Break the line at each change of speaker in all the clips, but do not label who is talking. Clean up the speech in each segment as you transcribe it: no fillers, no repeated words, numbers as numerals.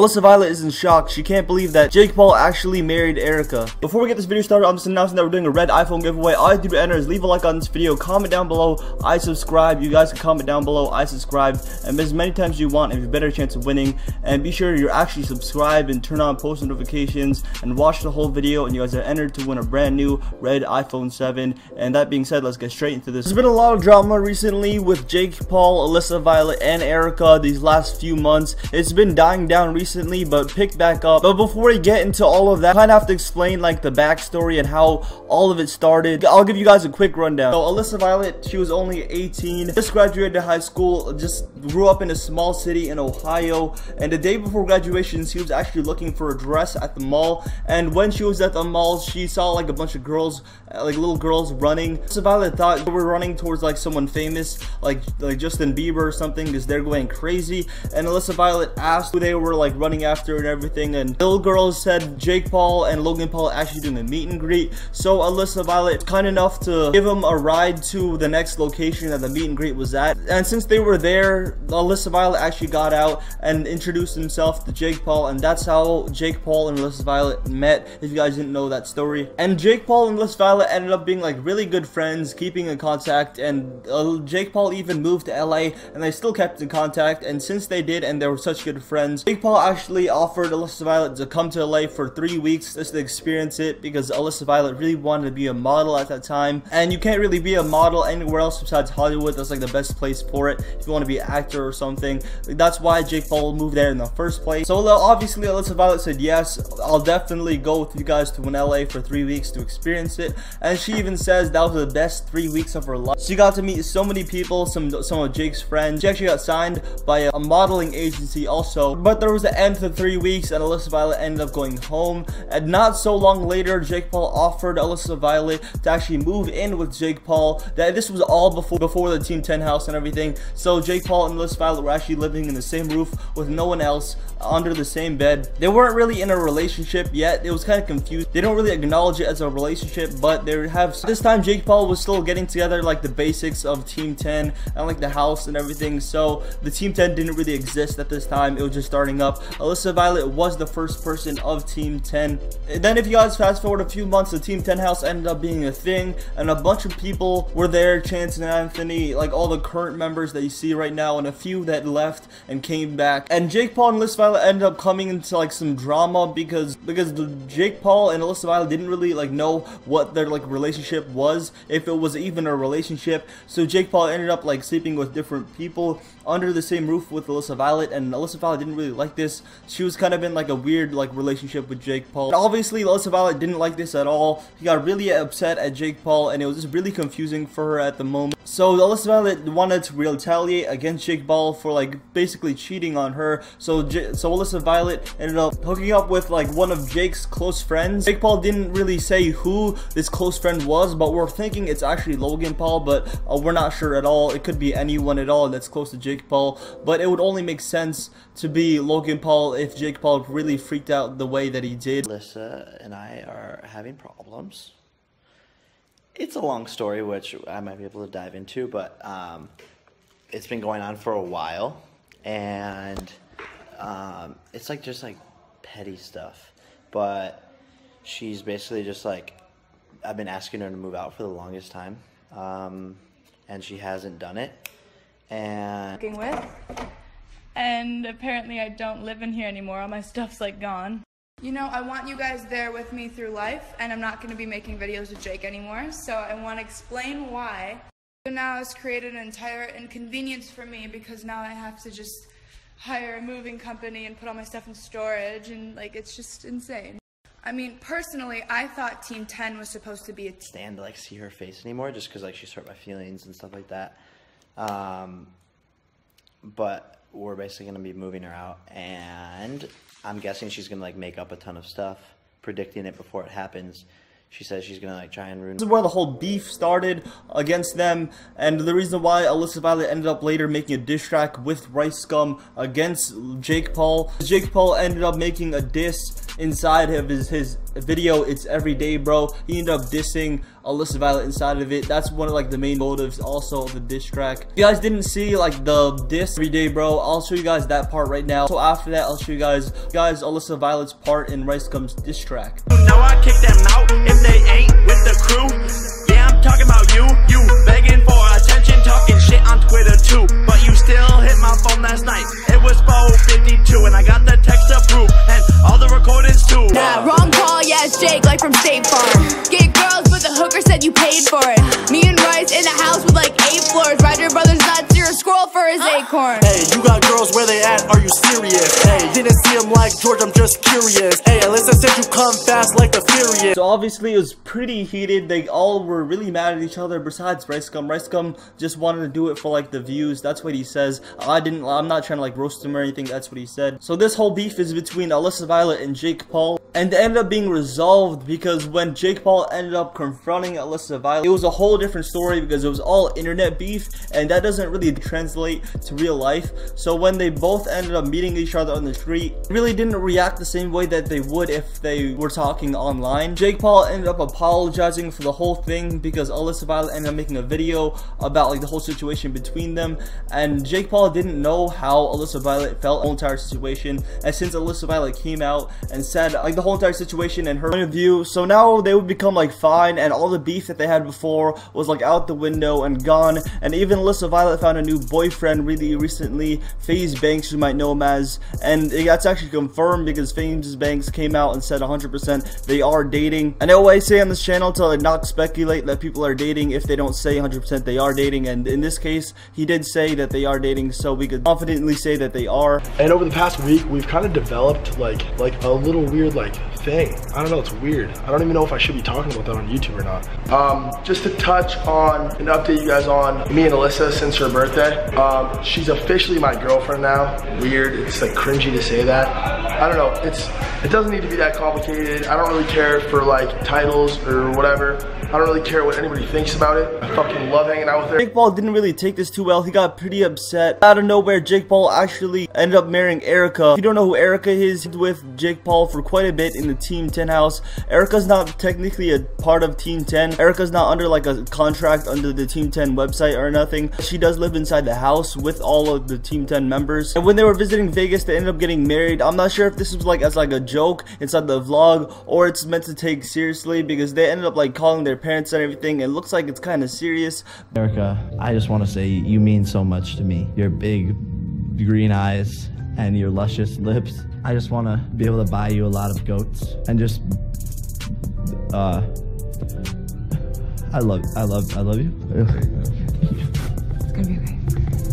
Alissa Violet is in shock. She can't believe that Jake Paul actually married Erika. Before we get this video started, I'm just announcing that we're doing a red iPhone giveaway. All you have to do to enter is leave a like on this video, comment down below, I subscribe. You guys can comment down below, I subscribe, and as many times as you want, and you have a better chance of winning. And be sure you're actually subscribed and turn on post notifications and watch the whole video, and you guys are entered to win a brand new red iPhone 7. And that being said, let's get straight into this. There's been a lot of drama recently with Jake Paul, Alissa Violet, and Erika these last few months. It's been dying down recently, but picked back up. But before we get into all of that, I kind of have to explain like the backstory and how all of it started. I'll give you guys a quick rundown. So Alissa Violet, she was only 18, just graduated high school, just grew up in a small city in Ohio, and the day before graduation she was actually looking for a dress at the mall. And when she was at the mall, she saw like a bunch of girls, like little girls running. Alissa Violet thought they were running towards like someone famous, like Justin Bieber or something, because they're going crazy. And Alissa Violet asked who they were like running after and everything, and little girls said Jake Paul and Logan Paul actually doing a meet and greet. So Alissa Violet kind enough to give him a ride to the next location that the meet and greet was at. And since they were there, Alissa Violet actually got out and introduced himself to Jake Paul, and that's how Jake Paul and Alissa Violet met, if you guys didn't know that story. And Jake Paul and Alissa Violet ended up being like really good friends, keeping in contact, and Jake Paul even moved to LA and they still kept in contact. And since they did and they were such good friends, Jake Paul actually offered Alissa Violet to come to LA for 3 weeks just to experience it, because Alissa Violet really wanted to be a model at that time, and you can't really be a model anywhere else besides Hollywood. That's like the best place for it if you want to be an actor or something. That's why Jake Paul moved there in the first place. So obviously Alissa Violet said yes, I'll definitely go with you guys to LA for 3 weeks to experience it. And she even says that was the best 3 weeks of her life. She got to meet so many people, some of Jake's friends. She actually got signed by a modeling agency also. But there was the end to the 3 weeks and Alissa Violet ended up going home. And not so long later, Jake Paul offered Alissa Violet to actually move in with Jake Paul. That this was all before the Team 10 house and everything. So Jake Paul and Alissa Violet were actually living in the same roof with no one else, under the same bed. They weren't really in a relationship yet. It was kind of confused. They don't really acknowledge it as a relationship, but they have. This time Jake Paul was still getting together like the basics of Team 10 and like the house and everything. So the Team 10 didn't really exist at this time. It was just starting up. Alissa Violet was the first person of Team 10. And then if you guys fast forward a few months, the Team 10 house ended up being a thing, and a bunch of people were there. Chance and Anthony, like all the current members that you see right now, and a few that left and came back. And Jake Paul and Alissa Violet ended up coming into like some drama because Jake Paul and Alissa Violet didn't really like know what their like relationship was, if it was even a relationship. So Jake Paul ended up like sleeping with different people under the same roof with Alissa Violet, and Alissa Violet didn't really like this. She was kind of in like a weird like relationship with Jake Paul. And obviously Alissa Violet didn't like this at all. She got really upset at Jake Paul, and it was just really confusing for her at the moment. So Alissa Violet wanted to retaliate against Jake Paul for like basically cheating on her. So Alissa Violet ended up hooking up with like one of Jake's close friends. Jake Paul didn't really say who this close friend was, but we're thinking it's actually Logan Paul, but we're not sure at all. It could be anyone at all that's close to Jake Paul, but it would only make sense to be Logan Paul if Jake Paul really freaked out the way that he did.
Alissa and I are having problems. It's a long story, which I might be able to dive into, but it's been going on for a while, and it's like just like petty stuff. But she's basically just like, I've been asking her to move out for the longest time, and she hasn't done it. And
apparently I don't live in here anymore. All my stuff's like gone. You know, I want you guys there with me through life, and I'm not going to be making videos with Jake anymore, so I want to explain why. So now it's created an entire inconvenience for me, because now I have to just hire a moving company and put all my stuff in storage, and like it's just insane. I mean, personally, I thought Team 10 was supposed to be a
stand to like see her face anymore, just because like she's hurt my feelings and stuff like that. But we're basically going to be moving her out, and I'm guessing she's going to like make up a ton of stuff, predicting it before it happens. she says she's gonna like try and ruin.
This is where the whole beef started against them, and the reason why Alissa Violet ended up later making a diss track with Rice Scum against Jake Paul. Jake Paul ended up making a diss inside of his video, It's Everyday Bro. He ended up dissing Alissa Violet inside of it. That's one of like the main motives also of the diss track. If you guys didn't see like the diss Everyday Bro, I'll show you guys that part right now. So after that, I'll show you guys Alissa Violet's part in Rice Scum's diss track.
Now I kick them out if they ain't with the crew. Yeah, I'm talking about you begging for attention, talking shit on Twitter too. But you still hit my phone last night. It was 4:52 and I got the text approved and all the recordings too.
Nah, wrong call, yeah, it's Jake, like from State Farm. Get girls, but the hooker said you paid for it. Me and Rice in a house with like 8 floors. Ride your brother's nuts, you're a squirrel for his acorn.
Hey, you got girls, where they at? Are you serious? Hey, didn't see him like George, I'm just curious. Hey, Alissa said you come fast like the Furious.
So obviously it was pretty heated. They all were really mad at each other besides Rice Scum. Rice Scum just wanted to do it for like the views. That's what he says. I'm not trying to like roast him or anything. That's what he said. So this whole beef is between Alissa Violet and Jake Paul, and it ended up being resolved because when Jake Paul ended up confronting Alissa Violet, it was a whole different story because it was all internet beef, and that doesn't really translate to real life. So when they both ended up meeting each other on the street, it really didn't react the same way that they would if they were talking online. Jake Paul ended up apologizing for the whole thing because Alissa Violet ended up making a video about like the whole situation between them, and Jake Paul didn't know how Alissa Violet felt the whole entire situation, and since Alissa Violet came out and said like the whole entire situation and her point of view, so now they would become like fine, and all the beef that they had before was like out the window and gone. And even Alissa Violet found a new boyfriend really recently, FaZe Banks, you might know him as, and that's actually confirmed because FaZe Banks came out and said 100% they are dating. I know I say on this channel to like not speculate that people are dating if they don't say 100% they are dating, and in this case he did say that they are dating, so we could confidently say that they are.
And over the past week we've kind of developed like a little weird like thing. I don't know, it's weird. I don't even know if I should be talking about that on YouTube or not. Just to touch on and update you guys on me and Alissa since her birthday. She's officially my girlfriend now. Weird, it's like cringy to say that. I don't know, it doesn't need to be that complicated. I don't really care for like titles or whatever. I don't really care what anybody thinks about it. I fucking love hanging out with her.
Jake Paul didn't really take this too well. He got pretty upset. Out of nowhere, Jake Paul actually ended up marrying Erika. If you don't know who Erika is, he's with Jake Paul for quite a bit in the Team 10 house. Erika's not technically a part of Team 10. Erika's not under like a contract under the Team 10 website or nothing. She does live inside the house with all of the Team 10 members. And when they were visiting Vegas, they ended up getting married. I'm not sure if this was like as like a joke inside the vlog or it's meant to take seriously because they ended up like calling their parents and everything. It looks like it's kind of serious.
Erika, I just want to say you mean so much to me. Your big green eyes and your luscious lips. I just want to be able to buy you a lot of goats and just I love you.
It's gonna be okay.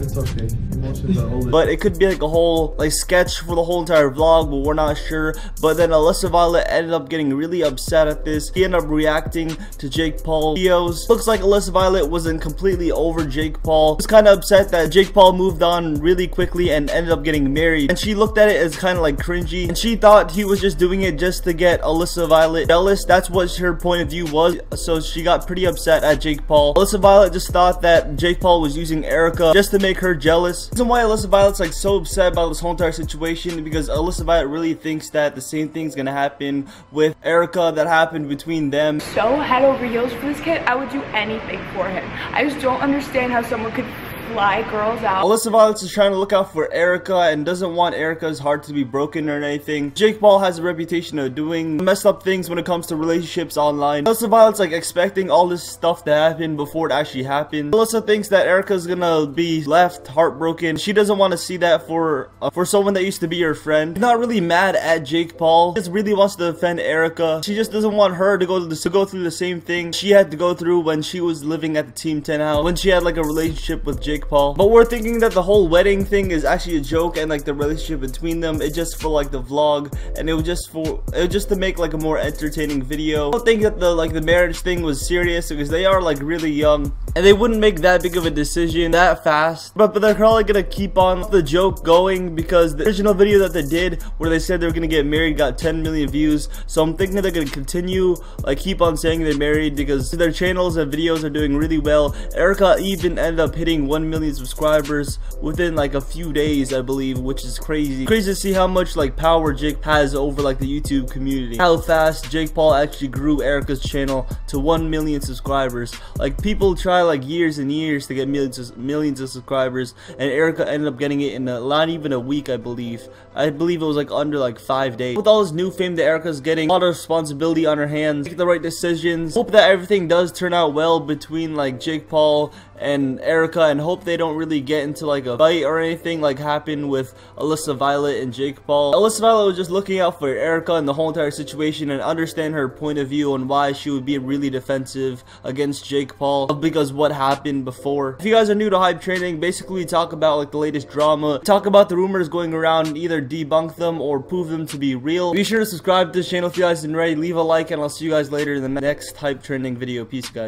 It's okay. Emotions are holding.
But it could be like a whole like sketch for the whole entire vlog, but we're not sure. But then Alissa Violet ended up getting really upset at this. He ended up reacting to Jake Paul videos. Looks like Alissa Violet wasn't completely over Jake Paul. She was kind of upset that Jake Paul moved on really quickly and ended up getting married, and she looked at it as kind of like cringy, and she thought he was just doing it just to get Alissa Violet jealous. That's what her point of view was, so she got pretty upset at Jake Paul. Alissa Violet just thought that Jake Paul was using Erika just to make her jealous. The reason why Alissa Violet's like so upset about this whole entire situation because Alissa Violet really thinks that the same thing's gonna happen with Erika that happened between them.
So head over heels for this kid. I would do anything for him. I just don't understand how someone could fly girls out.
Alissa Violet is trying to look out for Erika and doesn't want Erika's heart to be broken or anything. Jake Paul has a reputation of doing messed up things when it comes to relationships online. Alissa Violet's like expecting all this stuff to happen before it actually happens. Alissa thinks that Erika's gonna be left heartbroken. She doesn't want to see that for someone that used to be her friend. She's not really mad at Jake Paul. She just really wants to defend Erika. She just doesn't want her to go through the same thing she had to go through when she was living at the Team 10 house, when she had like a relationship with Jake Paul. But we're thinking that the whole wedding thing is actually a joke, and like the relationship between them, it's just for like the vlog, and it was just to make like a more entertaining video. I don't think that the marriage thing was serious because they are like really young. and they wouldn't make that big of a decision that fast, but they're probably gonna keep on the joke going because the original video that they did where they said they were gonna get married got 10 million views. So I'm thinking they're gonna continue, like, keep on saying they're married because their channels and videos are doing really well. Erika even ended up hitting 1 million subscribers within like a few days, I believe, which is crazy. Crazy to see how much like power Jake has over like the YouTube community, how fast Jake Paul actually grew Erika's channel to 1 million subscribers. Like, people try like years and years to get millions of subscribers, and Erika ended up getting it in not even a week. I believe it was like under like 5 days. With all this new fame that Erika's getting, a lot of responsibility on her hands, make the right decisions. Hope that everything does turn out well between like Jake Paul and Erika, and hope they don't really get into like a fight or anything like happened with Alissa Violet and Jake Paul. Alissa Violet was just looking out for Erika and the whole entire situation, and understand her point of view on why she would be really defensive against Jake Paul because what happened before. If you guys are new to Hype Training, basically we talk about like the latest drama, talk about the rumors going around, and either debunk them or prove them to be real. Be sure to subscribe to this channel if you guys didn't already, leave a like, and I'll see you guys later in the next Hype Training video. Peace, guys.